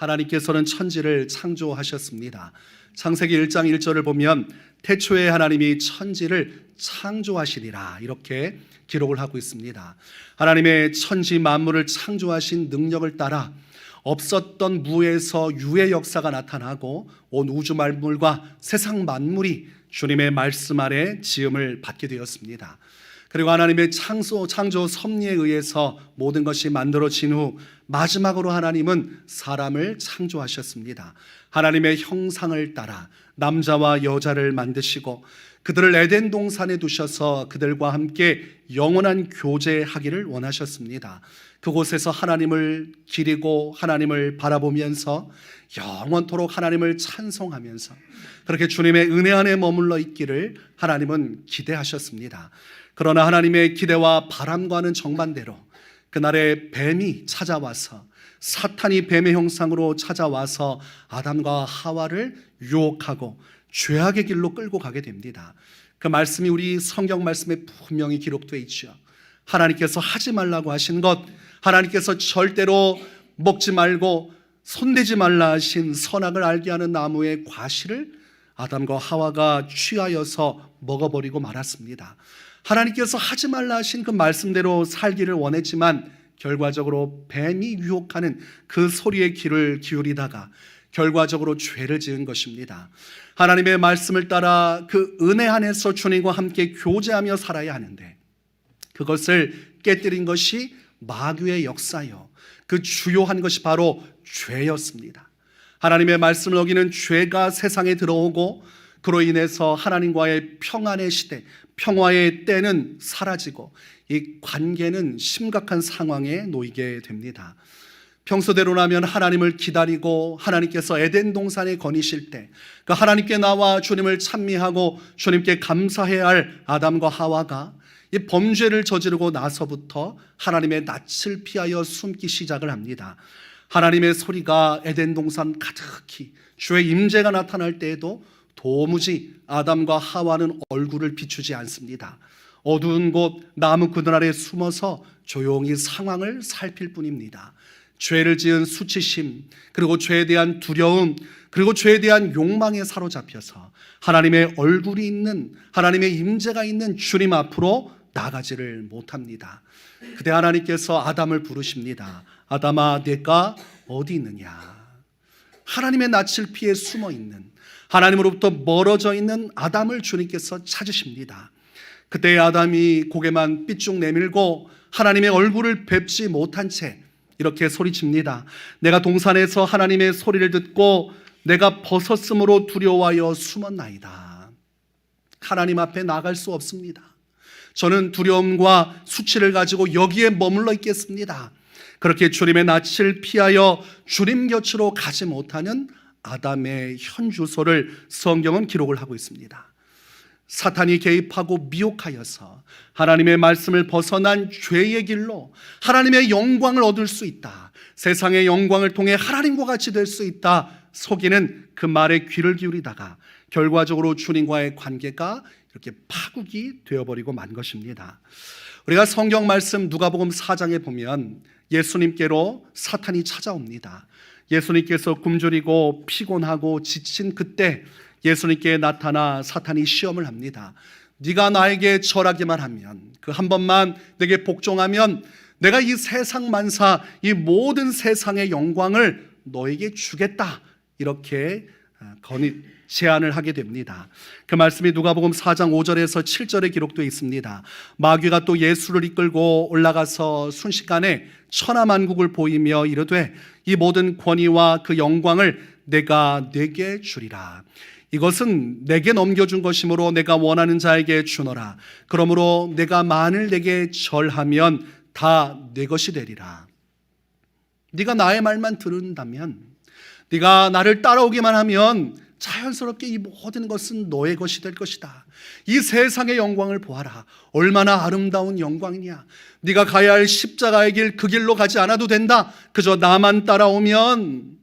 하나님께서는 천지를 창조하셨습니다. 창세기 1장 1절을 보면 태초에 하나님이 천지를 창조하시리라 이렇게 기록을 하고 있습니다. 하나님의 천지 만물을 창조하신 능력을 따라 없었던 무에서 유의 역사가 나타나고 온 우주 만물과 세상 만물이 주님의 말씀 아래 지음을 받게 되었습니다. 그리고 하나님의 창조 섭리에 의해서 모든 것이 만들어진 후 마지막으로 하나님은 사람을 창조하셨습니다. 하나님의 형상을 따라 남자와 여자를 만드시고 그들을 에덴 동산에 두셔서 그들과 함께 영원한 교제하기를 원하셨습니다. 그곳에서 하나님을 기리고 하나님을 바라보면서 영원토록 하나님을 찬송하면서 그렇게 주님의 은혜 안에 머물러 있기를 하나님은 기대하셨습니다. 그러나 하나님의 기대와 바람과는 정반대로 그날에 뱀이 찾아와서 사탄이 뱀의 형상으로 찾아와서 아담과 하와를 유혹하고 죄악의 길로 끌고 가게 됩니다. 그 말씀이 우리 성경 말씀에 분명히 기록되어 있죠. 하나님께서 하지 말라고 하신 것, 하나님께서 절대로 먹지 말고 손대지 말라 하신 선악을 알게 하는 나무의 과실을 아담과 하와가 취하여서 먹어버리고 말았습니다. 하나님께서 하지 말라 하신 그 말씀대로 살기를 원했지만 결과적으로 뱀이 유혹하는 그 소리에 귀를 기울이다가 결과적으로 죄를 지은 것입니다. 하나님의 말씀을 따라 그 은혜 안에서 주님과 함께 교제하며 살아야 하는데 그것을 깨뜨린 것이 마귀의 역사요, 그 주요한 것이 바로 죄였습니다. 하나님의 말씀을 어기는 죄가 세상에 들어오고 그로 인해서 하나님과의 평안의 시대, 평화의 때는 사라지고 이 관계는 심각한 상황에 놓이게 됩니다. 평소대로라면 하나님을 기다리고 하나님께서 에덴 동산에 거니실 때 그 하나님께 나와 주님을 찬미하고 주님께 감사해야 할 아담과 하와가 이 범죄를 저지르고 나서부터 하나님의 낯을 피하여 숨기 시작을 합니다. 하나님의 소리가 에덴 동산 가득히 주의 임재가 나타날 때에도 도무지 아담과 하와는 얼굴을 비추지 않습니다. 어두운 곳 나무 그늘 아래 숨어서 조용히 상황을 살필 뿐입니다. 죄를 지은 수치심, 그리고 죄에 대한 두려움, 그리고 죄에 대한 욕망에 사로잡혀서 하나님의 얼굴이 있는, 하나님의 임재가 있는 주님 앞으로 나가지를 못합니다. 그때 하나님께서 아담을 부르십니다. 아담아, 내가 어디 있느냐? 하나님의 낯을 피해 숨어 있는, 하나님으로부터 멀어져 있는 아담을 주님께서 찾으십니다. 그때 아담이 고개만 삐쭉 내밀고 하나님의 얼굴을 뵙지 못한 채 이렇게 소리칩니다. 내가 동산에서 하나님의 소리를 듣고 내가 벗었으므로 두려워하여 숨었나이다. 하나님 앞에 나갈 수 없습니다. 저는 두려움과 수치를 가지고 여기에 머물러 있겠습니다. 그렇게 주님의 낯을 피하여 주님 곁으로 가지 못하는 아담의 현 주소를 성경은 기록을 하고 있습니다. 사탄이 개입하고 미혹하여서 하나님의 말씀을 벗어난 죄의 길로 하나님의 영광을 얻을 수 있다, 세상의 영광을 통해 하나님과 같이 될 수 있다 속이는 그 말에 귀를 기울이다가 결과적으로 주님과의 관계가 이렇게 파국이 되어버리고 만 것입니다. 우리가 성경 말씀 누가복음 4장에 보면 예수님께로 사탄이 찾아옵니다. 예수님께서 굶주리고 피곤하고 지친 그때 예수님께 나타나 사탄이 시험을 합니다. 네가 나에게 절하기만 하면, 그 한 번만 내게 복종하면 내가 이 세상 만사, 이 모든 세상의 영광을 너에게 주겠다, 이렇게 제안을 하게 됩니다. 그 말씀이 누가복음 4장 5절에서 7절에 기록되어 있습니다. 마귀가 또 예수를 이끌고 올라가서 순식간에 천하만국을 보이며 이르되 이 모든 권위와 그 영광을 내가 네게 주리라. 이것은 내게 넘겨준 것이므로 내가 원하는 자에게 주노라. 그러므로 내가 만일 내게 절하면 다 내 것이 되리라. 네가 나의 말만 들은다면, 네가 나를 따라오기만 하면 자연스럽게 이 모든 것은 너의 것이 될 것이다. 이 세상의 영광을 보아라. 얼마나 아름다운 영광이냐. 네가 가야 할 십자가의 길, 그 길로 가지 않아도 된다. 그저 나만 따라오면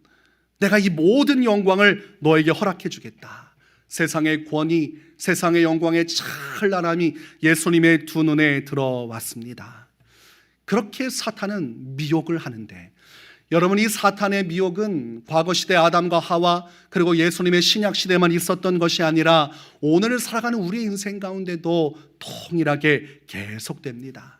내가 이 모든 영광을 너에게 허락해 주겠다. 세상의 권위, 세상의 영광의 찬란함이 예수님의 두 눈에 들어왔습니다. 그렇게 사탄은 미혹을 하는데 여러분, 이 사탄의 미혹은 과거 시대 아담과 하와 그리고 예수님의 신약 시대만 있었던 것이 아니라 오늘 살아가는 우리의 인생 가운데도 동일하게 계속됩니다.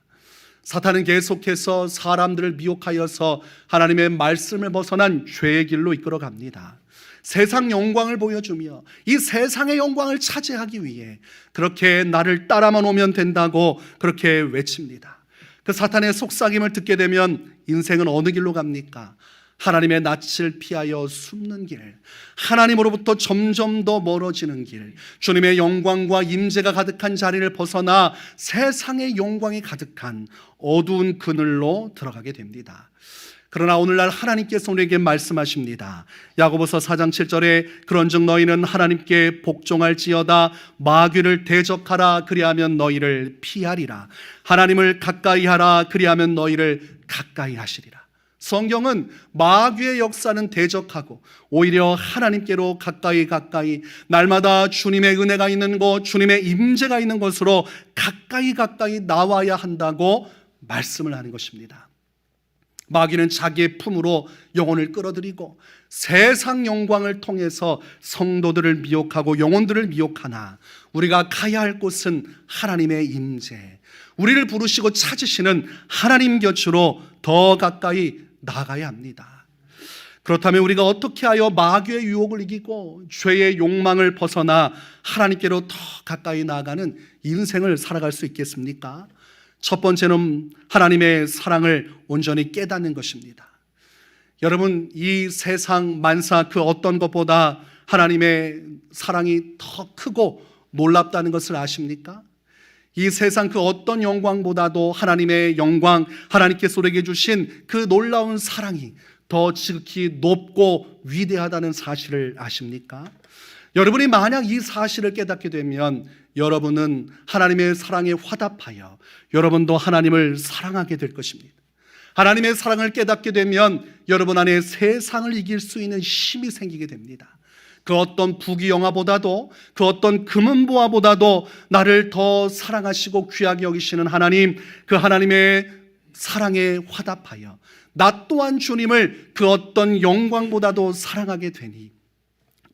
사탄은 계속해서 사람들을 미혹하여서 하나님의 말씀을 벗어난 죄의 길로 이끌어갑니다. 세상 영광을 보여주며 이 세상의 영광을 차지하기 위해 그렇게 나를 따라만 오면 된다고 그렇게 외칩니다. 그 사탄의 속삭임을 듣게 되면 인생은 어느 길로 갑니까? 하나님의 낯을 피하여 숨는 길, 하나님으로부터 점점 더 멀어지는 길, 주님의 영광과 임재가 가득한 자리를 벗어나 세상의 영광이 가득한 어두운 그늘로 들어가게 됩니다. 그러나 오늘날 하나님께서 우리에게 말씀하십니다. 야고보서 4장 7절에 그런즉 너희는 하나님께 복종할지어다 마귀를 대적하라 그리하면 너희를 피하리라. 하나님을 가까이 하라 그리하면 너희를 가까이 하시리라. 성경은 마귀의 역사는 대적하고 오히려 하나님께로 가까이 날마다 주님의 은혜가 있는 곳, 주님의 임재가 있는 곳으로 가까이 나와야 한다고 말씀을 하는 것입니다. 마귀는 자기의 품으로 영혼을 끌어들이고 세상 영광을 통해서 성도들을 미혹하고 영혼들을 미혹하나 우리가 가야 할 곳은 하나님의 임재, 우리를 부르시고 찾으시는 하나님 곁으로 더 가까이 나가야 합니다. 그렇다면 우리가 어떻게 하여 마귀의 유혹을 이기고 죄의 욕망을 벗어나 하나님께로 더 가까이 나아가는 인생을 살아갈 수 있겠습니까? 첫 번째는 하나님의 사랑을 온전히 깨닫는 것입니다. 여러분, 이 세상 만사 그 어떤 것보다 하나님의 사랑이 더 크고 놀랍다는 것을 아십니까? 이 세상 그 어떤 영광보다도 하나님의 영광, 하나님께서 우리에게 주신 그 놀라운 사랑이 더 지극히 높고 위대하다는 사실을 아십니까? 여러분이 만약 이 사실을 깨닫게 되면 여러분은 하나님의 사랑에 화답하여 여러분도 하나님을 사랑하게 될 것입니다. 하나님의 사랑을 깨닫게 되면 여러분 안에 세상을 이길 수 있는 힘이 생기게 됩니다. 그 어떤 부귀영화보다도 그 어떤 금은보화보다도 나를 더 사랑하시고 귀하게 여기시는 하나님, 그 하나님의 사랑에 화답하여 나 또한 주님을 그 어떤 영광보다도 사랑하게 되니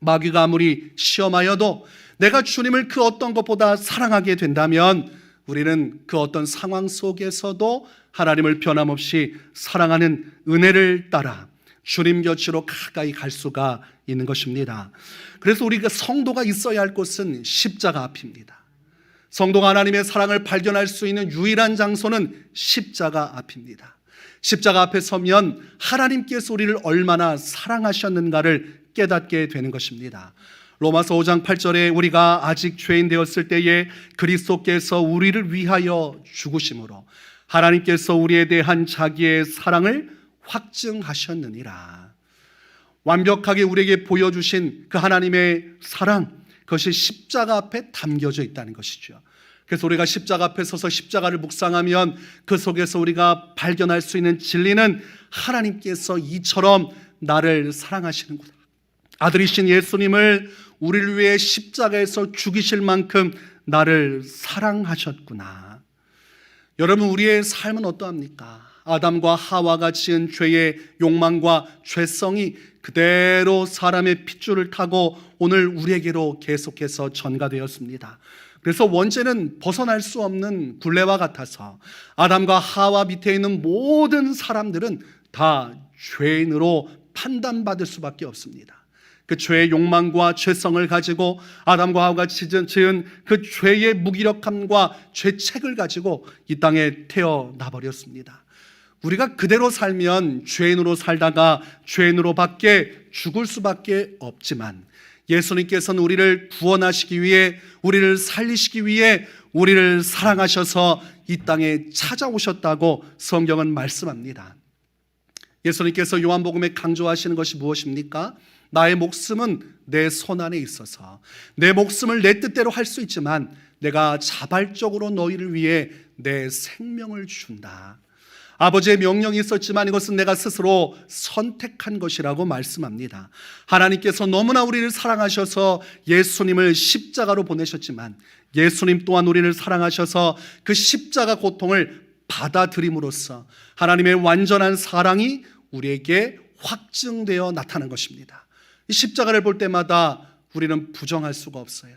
마귀가 아무리 시험하여도 내가 주님을 그 어떤 것보다 사랑하게 된다면 우리는 그 어떤 상황 속에서도 하나님을 변함없이 사랑하는 은혜를 따라 주님 곁으로 가까이 갈 수가 있는 것입니다. 그래서 우리가 성도가 있어야 할 곳은 십자가 앞입니다. 성도가 하나님의 사랑을 발견할 수 있는 유일한 장소는 십자가 앞입니다. 십자가 앞에 서면 하나님께서 우리를 얼마나 사랑하셨는가를 깨닫게 되는 것입니다. 로마서 5장 8절에 우리가 아직 죄인 되었을 때에 그리스도께서 우리를 위하여 죽으심으로 하나님께서 우리에 대한 자기의 사랑을 확증하셨느니라. 완벽하게 우리에게 보여주신 그 하나님의 사랑, 그것이 십자가 앞에 담겨져 있다는 것이죠. 그래서 우리가 십자가 앞에 서서 십자가를 묵상하면 그 속에서 우리가 발견할 수 있는 진리는 하나님께서 이처럼 나를 사랑하시는구나. 아들이신 예수님을 우리를 위해 십자가에서 죽이실 만큼 나를 사랑하셨구나. 여러분, 우리의 삶은 어떠합니까? 아담과 하와가 지은 죄의 욕망과 죄성이 그대로 사람의 핏줄을 타고 오늘 우리에게로 계속해서 전가되었습니다. 그래서 원죄는 벗어날 수 없는 굴레와 같아서 아담과 하와 밑에 있는 모든 사람들은 다 죄인으로 판단받을 수밖에 없습니다. 그 죄의 욕망과 죄성을 가지고 아담과 하와가 지은 그 죄의 무기력함과 죄책을 가지고 이 땅에 태어나 버렸습니다. 우리가 그대로 살면 죄인으로 살다가 죄인으로 밖에 죽을 수밖에 없지만 예수님께서는 우리를 구원하시기 위해, 우리를 살리시기 위해 우리를 사랑하셔서 이 땅에 찾아오셨다고 성경은 말씀합니다. 예수님께서 요한복음에 강조하시는 것이 무엇입니까? 나의 목숨은 내 손 안에 있어서 내 목숨을 내 뜻대로 할 수 있지만 내가 자발적으로 너희를 위해 내 생명을 준다. 아버지의 명령이 있었지만 이것은 내가 스스로 선택한 것이라고 말씀합니다. 하나님께서 너무나 우리를 사랑하셔서 예수님을 십자가로 보내셨지만 예수님 또한 우리를 사랑하셔서 그 십자가 고통을 받아들임으로써 하나님의 완전한 사랑이 우리에게 확증되어 나타난 것입니다. 이 십자가를 볼 때마다 우리는 부정할 수가 없어요.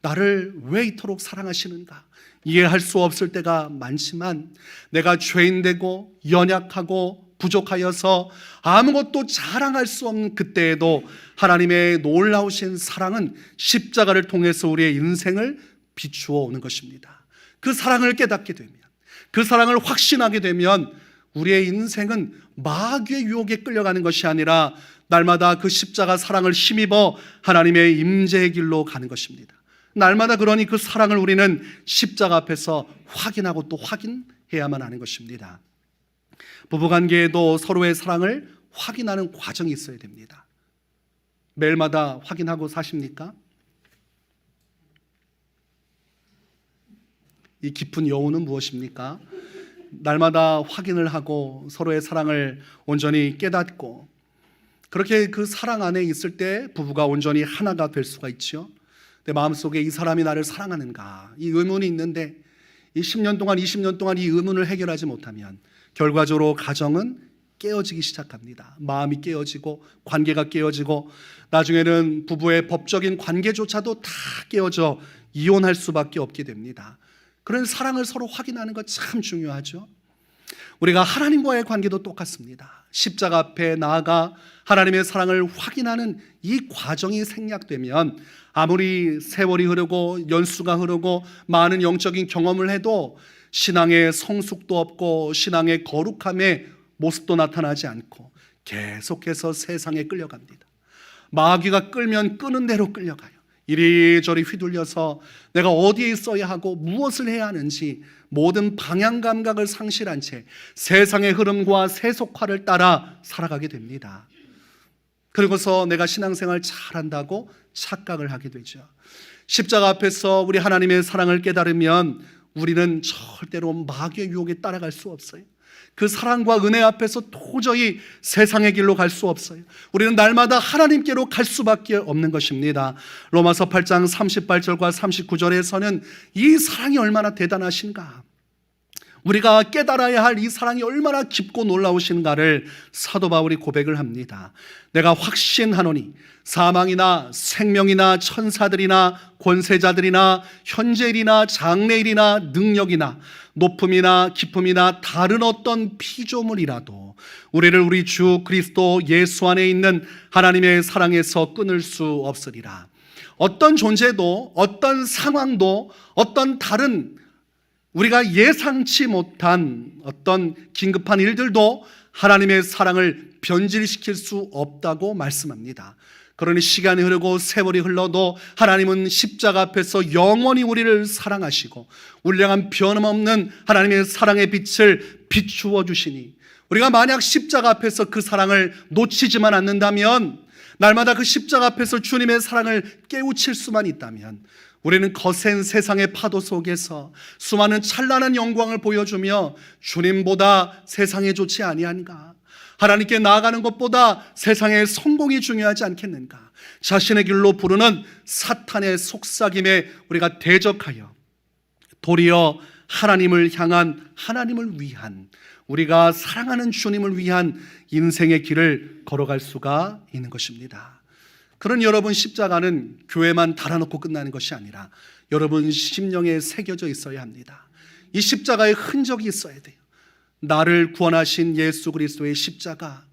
나를 왜 이토록 사랑하시는가? 이해할 수 없을 때가 많지만 내가 죄인되고 연약하고 부족하여서 아무것도 자랑할 수 없는 그때에도 하나님의 놀라우신 사랑은 십자가를 통해서 우리의 인생을 비추어 오는 것입니다. 그 사랑을 깨닫게 되면, 그 사랑을 확신하게 되면 우리의 인생은 마귀의 유혹에 끌려가는 것이 아니라 날마다 그 십자가 사랑을 힘입어 하나님의 임재의 길로 가는 것입니다. 날마다 그러니 그 사랑을 우리는 십자가 앞에서 확인하고 또 확인해야만 하는 것입니다. 부부관계에도 서로의 사랑을 확인하는 과정이 있어야 됩니다. 매일마다 확인하고 사십니까? 이 깊은 여운은 무엇입니까? 날마다 확인을 하고 서로의 사랑을 온전히 깨닫고 그렇게 그 사랑 안에 있을 때 부부가 온전히 하나가 될 수가 있죠. 내 마음속에 이 사람이 나를 사랑하는가, 이 의문이 있는데 이 10년 동안 20년 동안 이 의문을 해결하지 못하면 결과적으로 가정은 깨어지기 시작합니다. 마음이 깨어지고 관계가 깨어지고 나중에는 부부의 법적인 관계조차도 다 깨어져 이혼할 수밖에 없게 됩니다. 그런 사랑을 서로 확인하는 것 참 중요하죠. 우리가 하나님과의 관계도 똑같습니다. 십자가 앞에 나아가 하나님의 사랑을 확인하는 이 과정이 생략되면 아무리 세월이 흐르고 연수가 흐르고 많은 영적인 경험을 해도 신앙의 성숙도 없고 신앙의 거룩함의 모습도 나타나지 않고 계속해서 세상에 끌려갑니다. 마귀가 끌면 끄는 대로 끌려가요. 이리저리 휘둘려서 내가 어디에 있어야 하고 무엇을 해야 하는지 모든 방향 감각을 상실한 채 세상의 흐름과 세속화를 따라 살아가게 됩니다. 그리고서 내가 신앙생활 잘한다고 착각을 하게 되죠. 십자가 앞에서 우리 하나님의 사랑을 깨달으면 우리는 절대로 마귀의 유혹에 따라갈 수 없어요. 그 사랑과 은혜 앞에서 도저히 세상의 길로 갈 수 없어요. 우리는 날마다 하나님께로 갈 수밖에 없는 것입니다. 로마서 8장 38절과 39절에서는 이 사랑이 얼마나 대단하신가, 우리가 깨달아야 할 이 사랑이 얼마나 깊고 놀라우신가를 사도 바울이 고백을 합니다. 내가 확신하노니 사망이나 생명이나 천사들이나 권세자들이나 현재일이나 장래일이나 능력이나 높음이나 깊음이나 다른 어떤 피조물이라도 우리를 우리 주 그리스도 예수 안에 있는 하나님의 사랑에서 끊을 수 없으리라. 어떤 존재도 어떤 상황도 어떤 다른 우리가 예상치 못한 어떤 긴급한 일들도 하나님의 사랑을 변질시킬 수 없다고 말씀합니다. 그러니 시간이 흐르고 세월이 흘러도 하나님은 십자가 앞에서 영원히 우리를 사랑하시고 울량한 변함없는 하나님의 사랑의 빛을 비추어 주시니 우리가 만약 십자가 앞에서 그 사랑을 놓치지만 않는다면, 날마다 그 십자가 앞에서 주님의 사랑을 깨우칠 수만 있다면 우리는 거센 세상의 파도 속에서 수많은 찬란한 영광을 보여주며 주님보다 세상에 좋지 아니한가, 하나님께 나아가는 것보다 세상의 성공이 중요하지 않겠는가, 자신의 길로 부르는 사탄의 속삭임에 우리가 대적하여 도리어 하나님을 향한, 하나님을 위한, 우리가 사랑하는 주님을 위한 인생의 길을 걸어갈 수가 있는 것입니다. 그런 여러분 십자가는 교회만 달아놓고 끝나는 것이 아니라 여러분 심령에 새겨져 있어야 합니다. 이 십자가의 흔적이 있어야 돼요. 나를 구원하신 예수 그리스도의 십자가,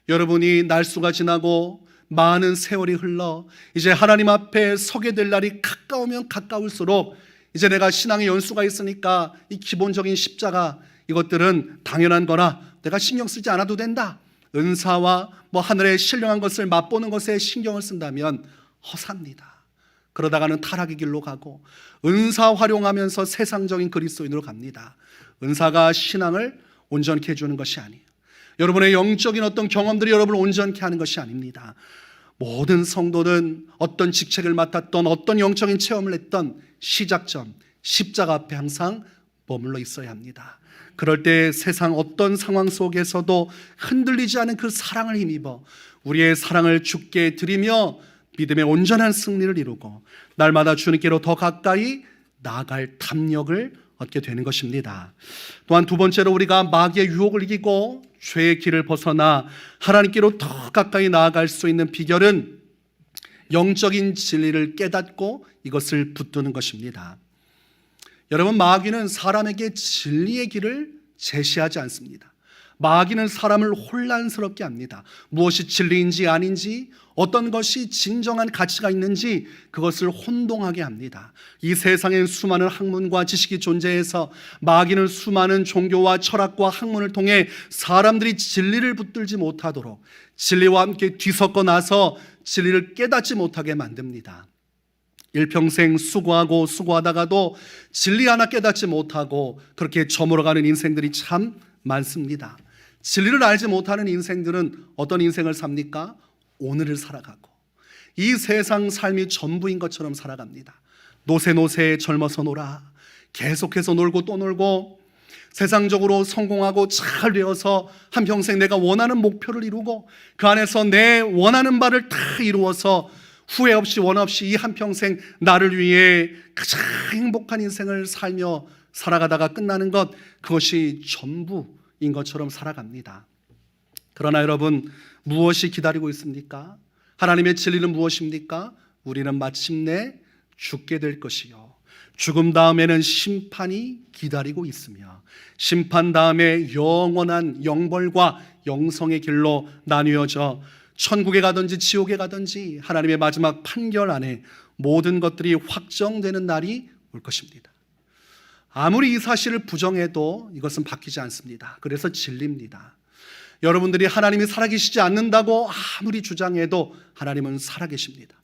여러분이 날수가 지나고 많은 세월이 흘러 이제 하나님 앞에 서게 될 날이 가까우면 가까울수록 이제 내가 신앙의 연수가 있으니까 이 기본적인 십자가, 이것들은 당연한 거라 내가 신경 쓰지 않아도 된다, 은사와 하늘의 신령한 것을 맛보는 것에 신경을 쓴다면 허사입니다. 그러다가는 타락의 길로 가고 은사 활용하면서 세상적인 그리스도인으로 갑니다. 은사가 신앙을 온전케 해주는 것이 아니에요. 여러분의 영적인 어떤 경험들이 여러분을 온전케 하는 것이 아닙니다. 모든 성도는 어떤 직책을 맡았던 어떤 영적인 체험을 했던 시작점, 십자가 앞에 항상 머물러 있어야 합니다. 그럴 때 세상 어떤 상황 속에서도 흔들리지 않은 그 사랑을 힘입어 우리의 사랑을 주께 드리며 믿음의 온전한 승리를 이루고 날마다 주님께로 더 가까이 나아갈 담력을 얻게 되는 것입니다. 또한 두 번째로 우리가 마귀의 유혹을 이기고 죄의 길을 벗어나 하나님께로 더 가까이 나아갈 수 있는 비결은 영적인 진리를 깨닫고 이것을 붙드는 것입니다. 여러분, 마귀는 사람에게 진리의 길을 제시하지 않습니다. 마귀는 사람을 혼란스럽게 합니다. 무엇이 진리인지 아닌지, 어떤 것이 진정한 가치가 있는지 그것을 혼동하게 합니다. 이 세상엔 수많은 학문과 지식이 존재해서 마귀는 수많은 종교와 철학과 학문을 통해 사람들이 진리를 붙들지 못하도록 진리와 함께 뒤섞어 나서 진리를 깨닫지 못하게 만듭니다. 일평생 수고하고 수고하다가도 진리 하나 깨닫지 못하고 그렇게 저물어가는 인생들이 참 많습니다. 진리를 알지 못하는 인생들은 어떤 인생을 삽니까? 오늘을 살아가고 이 세상 삶이 전부인 것처럼 살아갑니다. 노세 젊어서 놀아, 계속해서 놀고 또 놀고 세상적으로 성공하고 잘 되어서 한평생 내가 원하는 목표를 이루고 그 안에서 내 원하는 바를 다 이루어서 후회 없이 원 없이 이 한평생 나를 위해 가장 행복한 인생을 살며 살아가다가 끝나는 것, 그것이 전부인 것처럼 살아갑니다. 그러나 여러분, 무엇이 기다리고 있습니까? 하나님의 진리는 무엇입니까? 우리는 마침내 죽게 될 것이요, 죽음 다음에는 심판이 기다리고 있으며 심판 다음에 영원한 영벌과 영성의 길로 나뉘어져 천국에 가든지 지옥에 가든지 하나님의 마지막 판결 안에 모든 것들이 확정되는 날이 올 것입니다. 아무리 이 사실을 부정해도 이것은 바뀌지 않습니다. 그래서 진리입니다. 여러분들이 하나님이 살아계시지 않는다고 아무리 주장해도 하나님은 살아계십니다.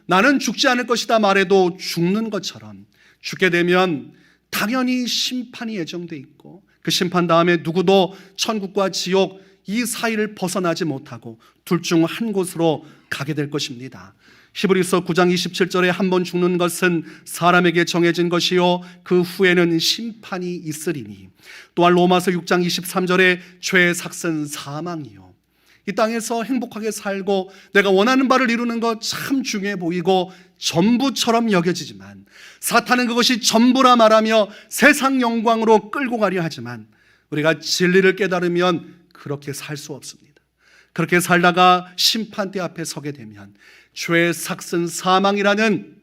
나는 죽지 않을 것이다 말해도 죽는 것처럼 죽게 되면 당연히 심판이 예정돼 있고 그 심판 다음에 누구도 천국과 지옥 이 사이를 벗어나지 못하고 둘 중 한 곳으로 가게 될 것입니다. 히브리서 9장 27절에 한 번 죽는 것은 사람에게 정해진 것이요 그 후에는 심판이 있으리니, 또한 로마서 6장 23절에 죄의 삭은 사망이요, 이 땅에서 행복하게 살고 내가 원하는 바를 이루는 것 참 중요해 보이고 전부처럼 여겨지지만 사탄은 그것이 전부라 말하며 세상 영광으로 끌고 가려 하지만 우리가 진리를 깨달으면 그렇게 살 수 없습니다. 그렇게 살다가 심판대 앞에 서게 되면 죄의 삭은 사망이라는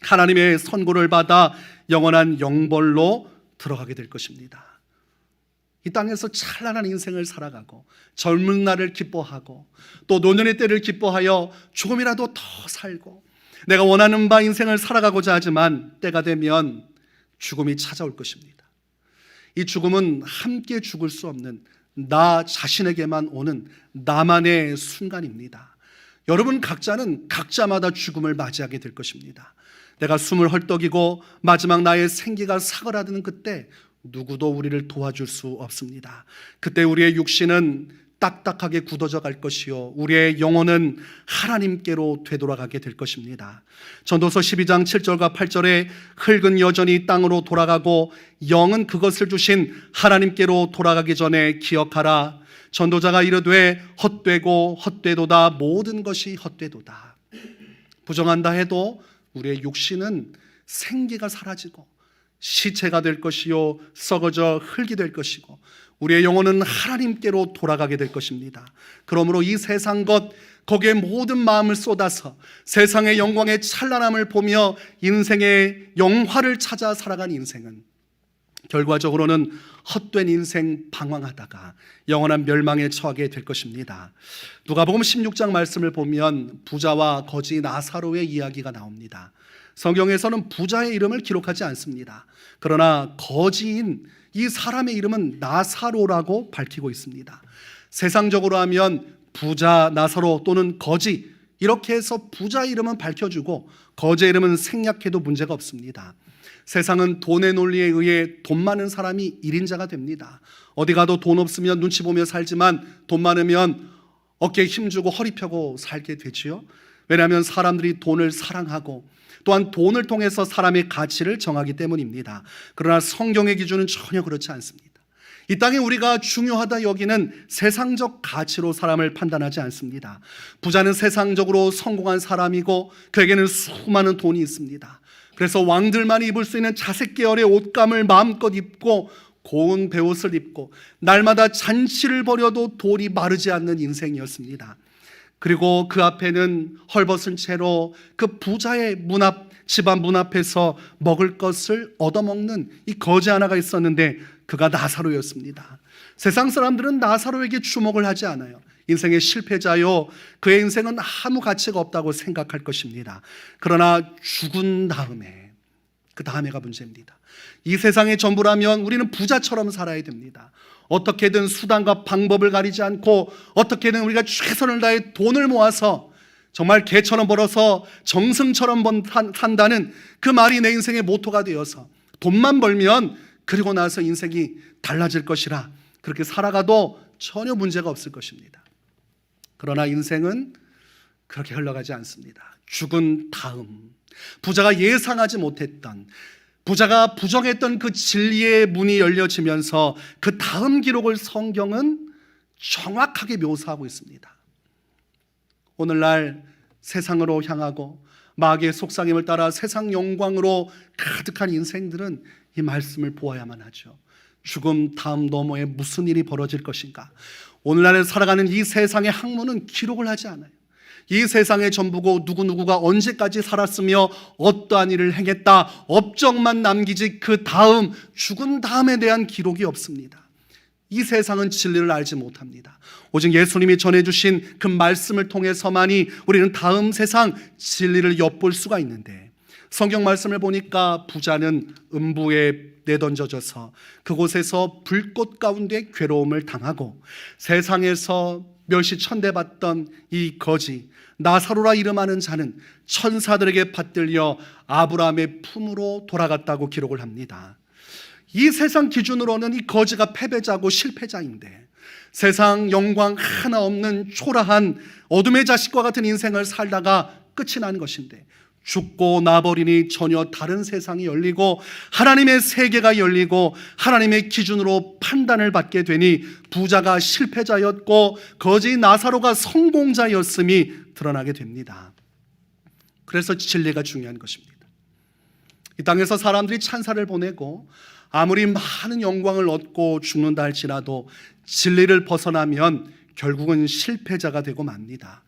하나님의 선고를 받아 영원한 영벌로 들어가게 될 것입니다. 이 땅에서 찬란한 인생을 살아가고 젊은 날을 기뻐하고 또 노년의 때를 기뻐하여 조금이라도 더 살고 내가 원하는 바 인생을 살아가고자 하지만 때가 되면 죽음이 찾아올 것입니다. 이 죽음은 함께 죽을 수 없는 나 자신에게만 오는 나만의 순간입니다. 여러분 각자는 각자마다 죽음을 맞이하게 될 것입니다. 내가 숨을 헐떡이고 마지막 나의 생기가 사그라드는 그때 누구도 우리를 도와줄 수 없습니다. 그때 우리의 육신은 딱딱하게 굳어져 갈 것이요 우리의 영혼은 하나님께로 되돌아가게 될 것입니다. 전도서 12장 7절과 8절에 흙은 여전히 땅으로 돌아가고 영은 그것을 주신 하나님께로 돌아가기 전에 기억하라. 전도자가 이르되 헛되고 헛되도다, 모든 것이 헛되도다. 부정한다 해도 우리의 육신은 생기가 사라지고 시체가 될 것이요 썩어져 흙이 될 것이고 우리의 영혼은 하나님께로 돌아가게 될 것입니다. 그러므로 이 세상 것 거기에 모든 마음을 쏟아서 세상의 영광의 찬란함을 보며 인생의 영화를 찾아 살아간 인생은 결과적으로는 헛된 인생 방황하다가 영원한 멸망에 처하게 될 것입니다. 누가복음 16장 말씀을 보면 부자와 거지 나사로의 이야기가 나옵니다. 성경에서는 부자의 이름을 기록하지 않습니다. 그러나 거지인 이 사람의 이름은 나사로라고 밝히고 있습니다. 세상적으로 하면 부자, 나사로 또는 거지 이렇게 해서 부자 이름은 밝혀주고 거지의 이름은 생략해도 문제가 없습니다. 세상은 돈의 논리에 의해 돈 많은 사람이 1인자가 됩니다. 어디 가도 돈 없으면 눈치 보며 살지만 돈 많으면 어깨에 힘주고 허리 펴고 살게 되지요. 왜냐하면 사람들이 돈을 사랑하고 또한 돈을 통해서 사람의 가치를 정하기 때문입니다. 그러나 성경의 기준은 전혀 그렇지 않습니다. 이 땅에 우리가 중요하다 여기는 세상적 가치로 사람을 판단하지 않습니다. 부자는 세상적으로 성공한 사람이고 그에게는 수많은 돈이 있습니다. 그래서 왕들만 입을 수 있는 자색 계열의 옷감을 마음껏 입고 고운 베옷을 입고 날마다 잔치를 벌여도 돌이 마르지 않는 인생이었습니다. 그리고 그 앞에는 헐벗은 채로 그 부자의 집안 문 앞에서 먹을 것을 얻어먹는 이 거지 하나가 있었는데 그가 나사로였습니다. 세상 사람들은 나사로에게 주목을 하지 않아요. 인생의 실패자요, 그의 인생은 아무 가치가 없다고 생각할 것입니다. 그러나 죽은 다음에, 그 다음에가 문제입니다. 이 세상의 전부라면 우리는 부자처럼 살아야 됩니다. 어떻게든 수단과 방법을 가리지 않고 어떻게든 우리가 최선을 다해 돈을 모아서 정말 개처럼 벌어서 정승처럼 산다는 그 말이 내 인생의 모토가 되어서 돈만 벌면 그리고 나서 인생이 달라질 것이라 그렇게 살아가도 전혀 문제가 없을 것입니다. 그러나 인생은 그렇게 흘러가지 않습니다. 죽은 다음 부자가 예상하지 못했던, 부자가 부정했던 그 진리의 문이 열려지면서 그 다음 기록을 성경은 정확하게 묘사하고 있습니다. 오늘날 세상으로 향하고 마귀의 속삭임을 따라 세상 영광으로 가득한 인생들은 이 말씀을 보아야만 하죠. 죽음 다음 너머에 무슨 일이 벌어질 것인가? 오늘날 살아가는 이 세상의 학문은 기록을 하지 않아요. 이 세상의 전부고 누구누구가 언제까지 살았으며 어떠한 일을 행했다, 업적만 남기지 그 다음, 죽은 다음에 대한 기록이 없습니다. 이 세상은 진리를 알지 못합니다. 오직 예수님이 전해주신 그 말씀을 통해서만이 우리는 다음 세상 진리를 엿볼 수가 있는데, 성경 말씀을 보니까 부자는 음부에 내던져져서 그곳에서 불꽃 가운데 괴로움을 당하고, 세상에서 멸시천대받던 이 거지 나사로라 이름하는 자는 천사들에게 받들려 아브라함의 품으로 돌아갔다고 기록을 합니다. 이 세상 기준으로는 이 거지가 패배자고 실패자인데, 세상 영광 하나 없는 초라한 어둠의 자식과 같은 인생을 살다가 끝이 난 것인데, 죽고 나버리니 전혀 다른 세상이 열리고 하나님의 세계가 열리고 하나님의 기준으로 판단을 받게 되니 부자가 실패자였고 거지 나사로가 성공자였음이 드러나게 됩니다. 그래서 진리가 중요한 것입니다. 이 땅에서 사람들이 찬사를 보내고 아무리 많은 영광을 얻고 죽는다 할지라도 진리를 벗어나면 결국은 실패자가 되고 맙니다.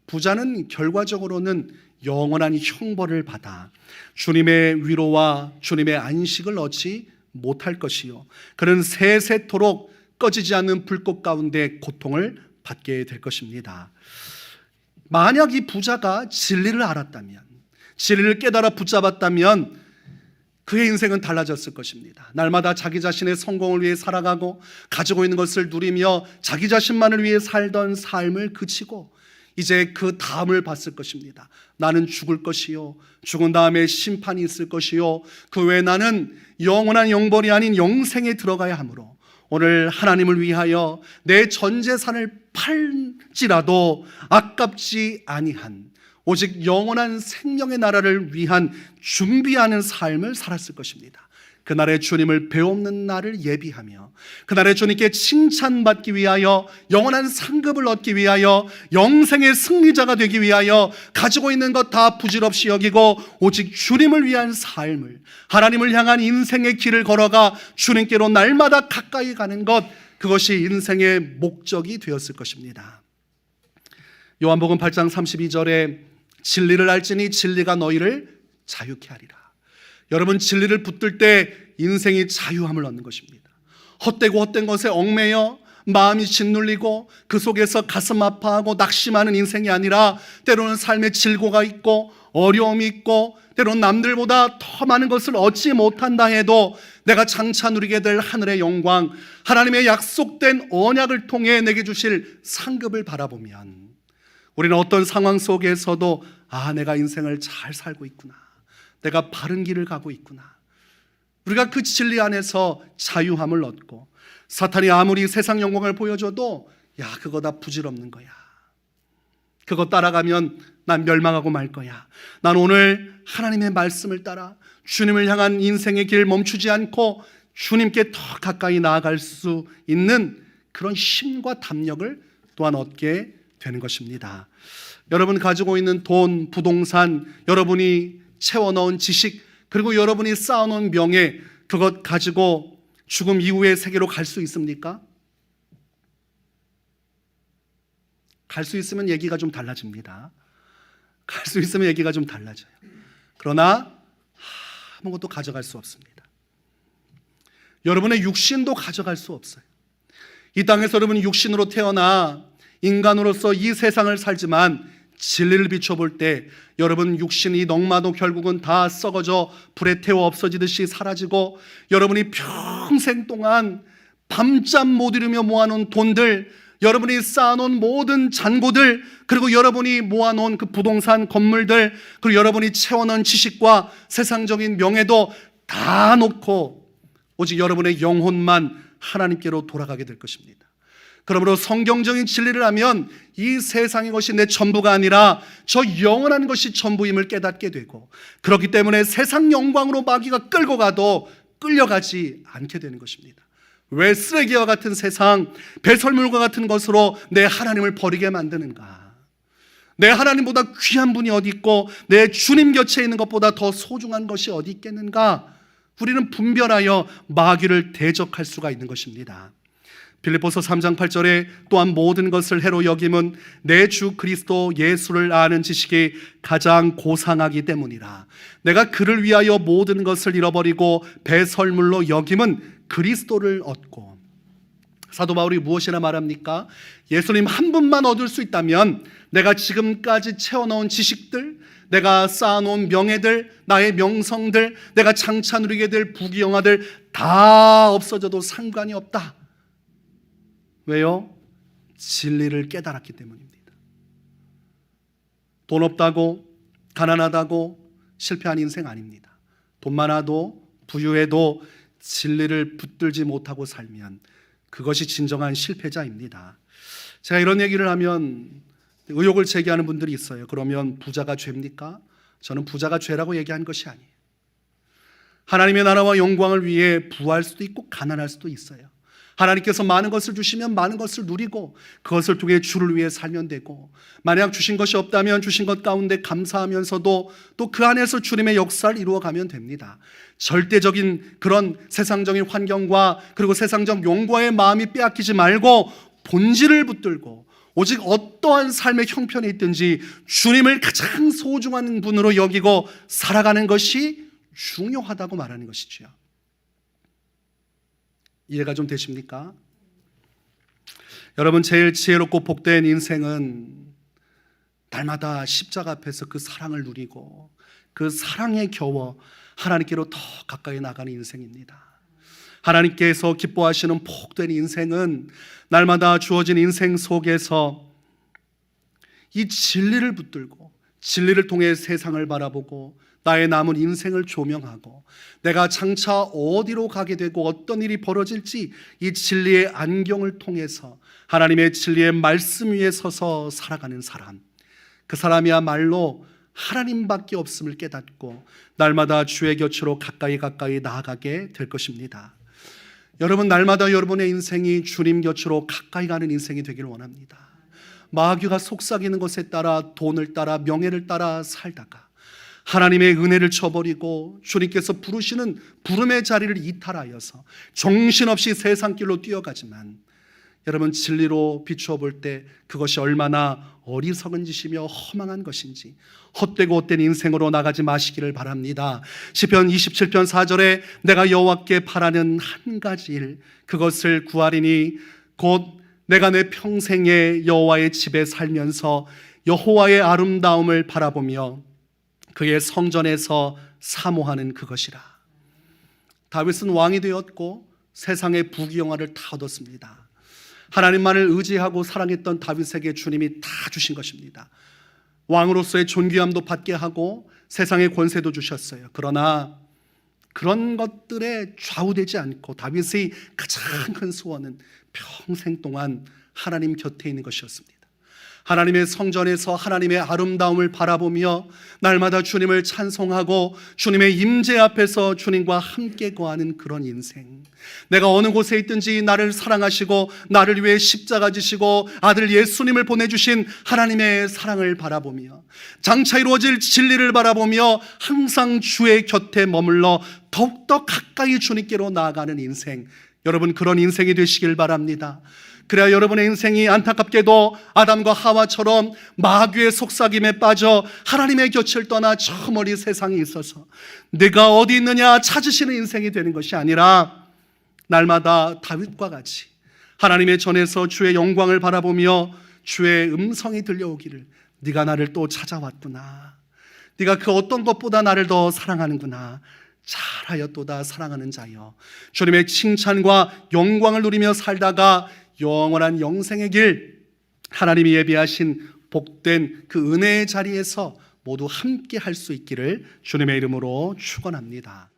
부자는 결과적으로는 영원한 형벌을 받아 주님의 위로와 주님의 안식을 얻지 못할 것이요, 그는 세세토록 꺼지지 않는 불꽃 가운데 고통을 받게 될 것입니다. 만약 이 부자가 진리를 알았다면, 진리를 깨달아 붙잡았다면 그의 인생은 달라졌을 것입니다. 날마다 자기 자신의 성공을 위해 살아가고 가지고 있는 것을 누리며 자기 자신만을 위해 살던 삶을 그치고 이제 그 다음을 봤을 것입니다. 나는 죽을 것이요, 죽은 다음에 심판이 있을 것이요, 그 외에 나는 영원한 영벌이 아닌 영생에 들어가야 하므로 오늘 하나님을 위하여 내 전 재산을 팔지라도 아깝지 아니한 오직 영원한 생명의 나라를 위한 준비하는 삶을 살았을 것입니다. 그날의 주님을 배옵는 날을 예비하며 그날의 주님께 칭찬받기 위하여 영원한 상급을 얻기 위하여 영생의 승리자가 되기 위하여 가지고 있는 것 다 부질없이 여기고 오직 주님을 위한 삶을, 하나님을 향한 인생의 길을 걸어가 주님께로 날마다 가까이 가는 것, 그것이 인생의 목적이 되었을 것입니다. 요한복음 8장 32절에 진리를 알지니 진리가 너희를 자유케 하리라. 여러분, 진리를 붙들 때 인생이 자유함을 얻는 것입니다. 헛되고 헛된 것에 얽매여 마음이 짓눌리고 그 속에서 가슴 아파하고 낙심하는 인생이 아니라 때로는 삶의 질고가 있고 어려움이 있고 때로는 남들보다 더 많은 것을 얻지 못한다 해도 내가 장차 누리게 될 하늘의 영광, 하나님의 약속된 언약을 통해 내게 주실 상급을 바라보면 우리는 어떤 상황 속에서도 내가 인생을 잘 살고 있구나, 내가 바른 길을 가고 있구나, 우리가 그 진리 안에서 자유함을 얻고 사탄이 아무리 세상 영광을 보여줘도 그거 다 부질없는 거야, 그거 따라가면 난 멸망하고 말 거야, 난 오늘 하나님의 말씀을 따라 주님을 향한 인생의 길 멈추지 않고 주님께 더 가까이 나아갈 수 있는 그런 힘과 담력을 또한 얻게 되는 것입니다. 여러분 가지고 있는 돈, 부동산, 여러분이 채워넣은 지식, 그리고 여러분이 쌓아놓은 명예, 그것 가지고 죽음 이후의 세계로 갈 수 있습니까? 갈 수 있으면 얘기가 좀 달라집니다. 갈 수 있으면 얘기가 좀 달라져요. 그러나 아무것도 가져갈 수 없습니다. 여러분의 육신도 가져갈 수 없어요. 이 땅에서 여러분이 육신으로 태어나 인간으로서 이 세상을 살지만 진리를 비춰볼 때 여러분 육신이 넉마도 결국은 다 썩어져 불에 태워 없어지듯이 사라지고, 여러분이 평생 동안 밤잠 못 이루며 모아놓은 돈들, 여러분이 쌓아놓은 모든 잔고들, 그리고 여러분이 모아놓은 그 부동산 건물들, 그리고 여러분이 채워놓은 지식과 세상적인 명예도 다 놓고 오직 여러분의 영혼만 하나님께로 돌아가게 될 것입니다. 그러므로 성경적인 진리를 하면 이 세상의 것이 내 전부가 아니라 저 영원한 것이 전부임을 깨닫게 되고, 그렇기 때문에 세상 영광으로 마귀가 끌고 가도 끌려가지 않게 되는 것입니다. 왜 쓰레기와 같은 세상, 배설물과 같은 것으로 내 하나님을 버리게 만드는가? 내 하나님보다 귀한 분이 어디 있고 내 주님 곁에 있는 것보다 더 소중한 것이 어디 있겠는가? 우리는 분별하여 마귀를 대적할 수가 있는 것입니다. 빌립보서 3장 8절에 또한 모든 것을 해로 여김은 내 주 그리스도 예수를 아는 지식이 가장 고상하기 때문이라. 내가 그를 위하여 모든 것을 잃어버리고 배설물로 여김은 그리스도를 얻고. 사도 바울이 무엇이나 말합니까? 예수님 한 분만 얻을 수 있다면 내가 지금까지 채워넣은 지식들, 내가 쌓아놓은 명예들, 나의 명성들, 내가 장차 누리게 될 부귀영화들 다 없어져도 상관이 없다. 왜요? 진리를 깨달았기 때문입니다. 돈 없다고, 가난하다고 실패한 인생 아닙니다. 돈 많아도, 부유해도 진리를 붙들지 못하고 살면 그것이 진정한 실패자입니다. 제가 이런 얘기를 하면 의혹을 제기하는 분들이 있어요. 그러면 부자가 죄입니까? 저는 부자가 죄라고 얘기한 것이 아니에요. 하나님의 나라와 영광을 위해 부할 수도 있고 가난할 수도 있어요. 하나님께서 많은 것을 주시면 많은 것을 누리고 그것을 통해 주를 위해 살면 되고, 만약 주신 것이 없다면 주신 것 가운데 감사하면서도 또 그 안에서 주님의 역사를 이루어가면 됩니다. 절대적인 그런 세상적인 환경과 그리고 세상적 용과의 마음이 빼앗기지 말고 본질을 붙들고 오직 어떠한 삶의 형편에 있든지 주님을 가장 소중한 분으로 여기고 살아가는 것이 중요하다고 말하는 것이지요. 이해가 좀 되십니까? 여러분, 제일 지혜롭고 복된 인생은 날마다 십자가 앞에서 그 사랑을 누리고 그 사랑에 겨워 하나님께로 더 가까이 나가는 인생입니다. 하나님께서 기뻐하시는 복된 인생은 날마다 주어진 인생 속에서 이 진리를 붙들고 진리를 통해 세상을 바라보고 나의 남은 인생을 조명하고 내가 장차 어디로 가게 되고 어떤 일이 벌어질지 이 진리의 안경을 통해서 하나님의 진리의 말씀 위에 서서 살아가는 사람, 그 사람이야말로 하나님밖에 없음을 깨닫고 날마다 주의 곁으로 가까이 나아가게 될 것입니다. 여러분, 날마다 여러분의 인생이 주님 곁으로 가까이 가는 인생이 되길 원합니다. 마귀가 속삭이는 것에 따라 돈을 따라 명예를 따라 살다가 하나님의 은혜를 저버리고 주님께서 부르시는 부름의 자리를 이탈하여서 정신없이 세상 길로 뛰어가지만, 여러분, 진리로 비추어 볼 때 그것이 얼마나 어리석은 짓이며 허망한 것인지 헛되고 헛된 인생으로 나가지 마시기를 바랍니다. 시편 27편 4절에 내가 여호와께 바라는 한 가지 일, 그것을 구하리니 곧 내가 내 평생에 여호와의 집에 살면서 여호와의 아름다움을 바라보며 그의 성전에서 사모하는 그것이라. 다윗은 왕이 되었고 세상의 부귀영화를 다 얻었습니다. 하나님만을 의지하고 사랑했던 다윗에게 주님이 다 주신 것입니다. 왕으로서의 존귀함도 받게 하고 세상의 권세도 주셨어요. 그러나 그런 것들에 좌우되지 않고 다윗의 가장 큰 소원은 평생 동안 하나님 곁에 있는 것이었습니다. 하나님의 성전에서 하나님의 아름다움을 바라보며 날마다 주님을 찬송하고 주님의 임재 앞에서 주님과 함께 거하는 그런 인생. 내가 어느 곳에 있든지 나를 사랑하시고 나를 위해 십자가 지시고 아들 예수님을 보내주신 하나님의 사랑을 바라보며 장차 이루어질 진리를 바라보며 항상 주의 곁에 머물러 더욱더 가까이 주님께로 나아가는 인생, 여러분 그런 인생이 되시길 바랍니다. 그래야 여러분의 인생이 안타깝게도 아담과 하와처럼 마귀의 속삭임에 빠져 하나님의 곁을 떠나 저 멀리 세상에 있어서 내가 어디 있느냐 찾으시는 인생이 되는 것이 아니라 날마다 다윗과 같이 하나님의 전에서 주의 영광을 바라보며 주의 음성이 들려오기를, 네가 나를 또 찾아왔구나, 네가 그 어떤 것보다 나를 더 사랑하는구나, 잘하였도다 사랑하는 자여, 주님의 칭찬과 영광을 누리며 살다가 영원한 영생의 길, 하나님이 예비하신 복된 그 은혜의 자리에서 모두 함께 할 수 있기를 주님의 이름으로 축원합니다.